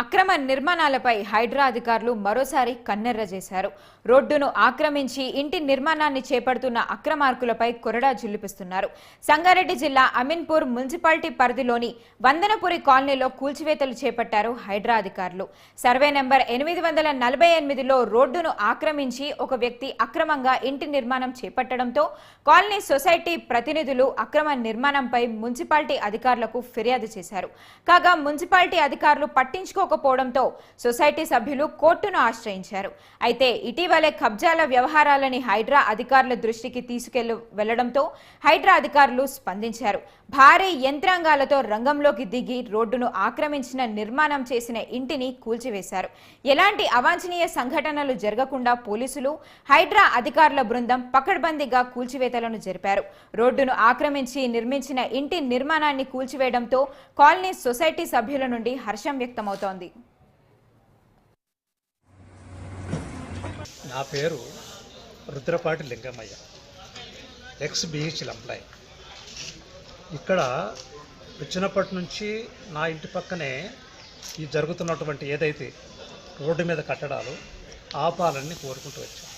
అక్రమ నిర్మాణాలపై హైడ్రా అధికారులు మరోసారి కన్నెర్ర చేశారు. రోడ్డును ఆక్రమించి ఇంటి నిర్మాణాన్ని చేపడుతున్న అక్రమార్కులపై కొరడా జుల్లిపిస్తున్నారు. సంగారెడ్డి జిల్లా అమీన్పూర్ మున్సిపాలిటీ పరిధిలోని వందనపురి కాలనీలో కూల్చివేతలు చేపట్టారు హైడ్రా అధికారులు. సర్వే నెంబర్ 848లో రోడ్డును ఆక్రమించి ఒక వ్యక్తి అక్రమంగా ఇంటి నిర్మాణం చేపట్టడంతో కాలనీ సొసైటీ ప్రతినిధులు అక్రమ నిర్మాణంపై మున్సిపాలిటీ అధికారులకు ఫిర్యాదు చేశారు. కాగా మున్సిపాలిటీ అధికారులు పట్టించుకోకపోవడంతో సొసైటీ సభ్యులు కోర్టును ఆశ్రయించారు. అయితే ఇటీవలే కబ్జాల వ్యవహారాలని హైడ్రా అధికారుల దృష్టికి వెళ్లడంతో హైడ్రా అధికారులు స్పందించారు. భారీ యంత్రాంగాలతో రంగంలోకి దిగి రోడ్డును ఆక్రమించిన నిర్మాణం చేసిన ఇంటిని కూల్చివేశారు. ఎలాంటి అవాంఛనీయ సంఘటనలు జరగకుండా పోలీసులు హైడ్రా అధికారుల బృందం పకడ్బందీగా కూల్చివేతలను జరిపారు. రోడ్డును ఆక్రమించి నిర్మించిన ఇంటి నిర్మాణాన్ని కూల్చివేయడంతో కాలనీ సొసైటీ సభ్యుల నుండి హర్షం వ్యక్తమవుతోంది. నా పేరు Rudrapati Lingamayya, ex BHEL employee. ఇక్కడ వచ్చినప్పటి నుంచి నా ఇంటి పక్కనే ఈ జరుగుతున్నటువంటి ఏదైతే రోడ్డు మీద కట్టడాలు ఆపాలని కోరుకుంటూ వచ్చాను.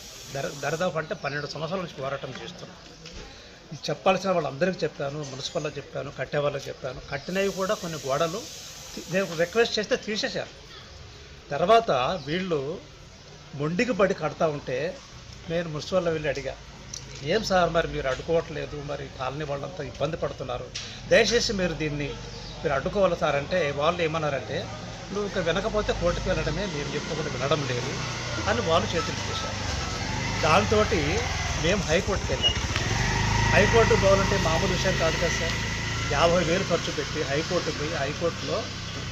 దరిదాపు అంటే 12 సంవత్సరాల నుంచి పోరాటం చేస్తున్నాను. ఇది చెప్పాల్సిన వాళ్ళందరికీ చెప్పాను, మున్సిపల్లో చెప్పాను, కట్టే వాళ్ళకి చెప్పాను. కట్టినవి కూడా కొన్ని గోడలు నేను రిక్వెస్ట్ చేస్తే తీసేశారు. తర్వాత వీళ్ళు మొండికి పడి కడతా ఉంటే నేను మున్సిపల్లో వెళ్ళి అడిగా, ఏం సార్ మరి మీరు అడ్డుకోవట్లేదు, మరి కాలనీ వాళ్ళంతా ఇబ్బంది పడుతున్నారు, దయచేసి మీరు దీన్ని అడ్డుకోవాలి సార్ అంటే వాళ్ళు ఏమన్నారంటే, నువ్వు ఇక వినకపోతే కోర్టుకు వెళ్ళడమే, మీరు చెప్పుకుంటే వినడం లేదు అని వాళ్ళు చేతులు చేశారు. దాంతో మేము హైకోర్టుకి వెళ్ళాం. హైకోర్టు పోవాలంటే మామూలు విషయం కాదు కదా సార్. 50,000 ఖర్చు పెట్టి హైకోర్టుకు పోయి హైకోర్టులో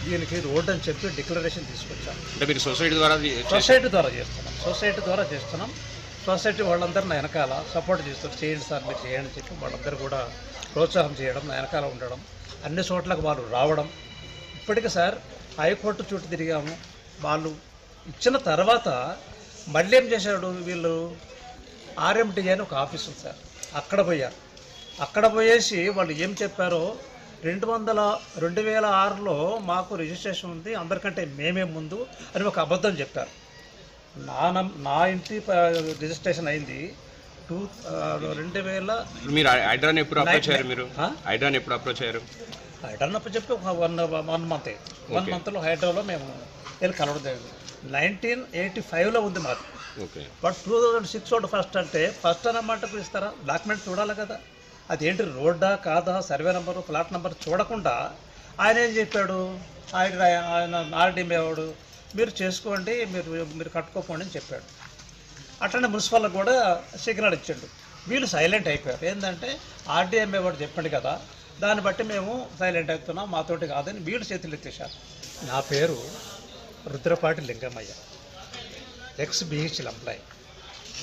దీనికి రోడ్ అని చెప్పి డిక్లరేషన్ తీసుకొచ్చాం. అంటే మీరు సొసైటీ ద్వారా చేస్తున్నాం. సొసైటీ వాళ్ళందరూ నా వెనకాల సపోర్ట్ చేస్తారు. చేయండి సార్, మీరు చేయండి అని చెప్పి వాళ్ళందరూ కూడా ప్రోత్సాహం చేయడం, నా వెనకాల ఉండడం, అన్ని చోట్లకు వాళ్ళు రావడం. ఇప్పటికీ సార్ హైకోర్టు చుట్టూ తిరిగాము. వాళ్ళు ఇచ్చిన తర్వాత మళ్ళీ ఏం చేశాడు, వీళ్ళు ఆర్ఎంటీ అని ఒక ఆఫీస్ ఉంది సార్, అక్కడ పోయేసి వాళ్ళు ఏం చెప్పారో, 2006లో మాకు రిజిస్ట్రేషన్ ఉంది, అందరికంటే మేమే ముందు అని ఒక అబద్ధం చెప్పారు. నా ఇంటి రిజిస్ట్రేషన్ అయింది 2000. మీరు హైడ్రాని ఎప్పుడు అప్రోచ్ అయ్యారు? మీరు హైడ్రాని ఎప్పుడు అప్రోచ్ అయ్యారు? హైడ్రాని అప్పుడు చెప్పి ఒక 1 మంత్లో హైడ్రాలో మేము వెళ్ళి కలవడం జరిగింది. 1985లో ఉంది మాకు. బట్ 2006 ఫస్ట్ అంటే ఫస్ట్ అన్నమాట ఇస్తారా? డాక్యుమెంట్ చూడాలి కదా, అదేంటి రోడ్డా కాదా, సర్వే నెంబరు, ప్లాట్ నెంబర్ చూడకుండా ఆయన ఏం చెప్పాడు, ఆయన ఆర్డీఎంఏ వాడు, మీరు చేసుకోండి, మీరు కట్టుకోపోండి అని చెప్పాడు. అట్లనే మున్సిపల్కి కూడా సిగ్నల్ ఇచ్చాడు. వీళ్ళు సైలెంట్ అయిపోయారు. ఏంటంటే ఆర్డీఎంఏ వాడు చెప్పండి కదా, దాన్ని బట్టి మేము సైలెంట్ అవుతున్నాం, మాతోటి కాదని వీళ్ళు చేతులు ఎత్తేశారు. నా పేరు Rudrapati Lingamayya, ex BHEL employee.